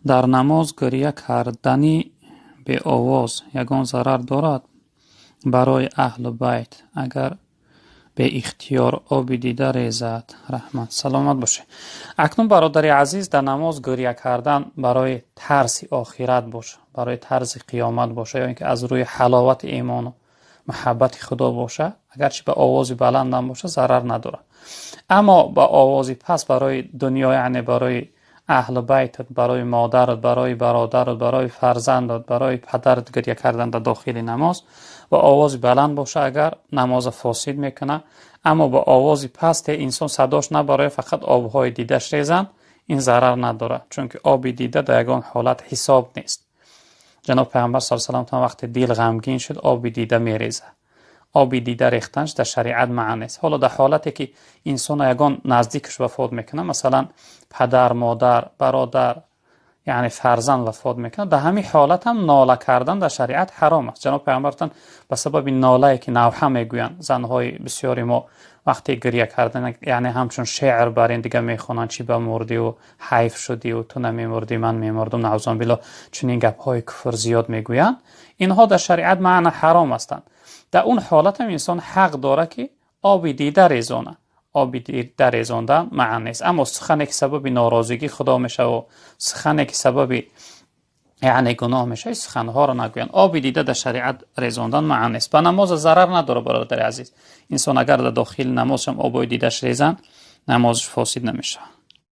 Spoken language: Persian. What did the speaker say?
در نماز گریه کردنی به آواز یگان ضرر دارد برای اهل بیت اگر به اختیار آب دیده ریزد؟ رحمت. سلامت باشه. اکنون برادر عزیز، در نماز گریه کردن برای ترس آخرت باشه، برای ترس قیامت باشه، یا اینکه از روی حلاوت ایمان و محبت خدا باشه، اگرچه به آواز بلند هم باشه ضرر نداره. اما با آواز پس برای دنیا، یعنی برای اهل بیتت، برای مادرت، برای برادرت، برای فرزندت، برای پدرت گریه کردن در داخل نماز و آواز بلند باشه اگر نماز فاسد میکنه. اما با آواز پست انسان صداش نبره، فقط آبهای دیدش ریزن، این ضرر نداره، چون که آب دیده در یگان حالت حساب نیست. جناب پیامبر صلی الله علیه و سلم وقتی دل غمگین شد آب دیده میریزه. آب دیده ریختنش در شریعت معنی است. حالا در حالتی که انسان یگان نزدیکش وفات میکنه، مثلا پدر، مادر، برادر، یعنی فرزند وفات میکنه، در همین حالت هم ناله کردن در شریعت حرام است. جناب پیامبر گفتند به سبب ناله که نوحه میگویند، زنهای بسیاری ما وقتی گریه کردن یعنی همچون شعر بر این دیگه میخوانند، چی به مردی و حیف شدی و تو نمیمردی من میمردم، نعوذ بالله، چون این گپ های کفر زیاد میگویند، اینها در شریعت معنی حرام هستند. در اون حالت هم انسان حق داره که آب دیده ریزانه. آب دیده ریزاندن معنی نیست. اما سخنی که سبب ناراضگی خدا میشه و سخنی که سبب یعنی گناه میشه، سخنها رو نگوین. آب دیده در شریعت ریزاندن معنی نیست. به نماز ضرر نداره برادر عزیز. انسان اگر در داخل نماز هم آب دیدهش ریزن، نمازش فاسد نمیشه.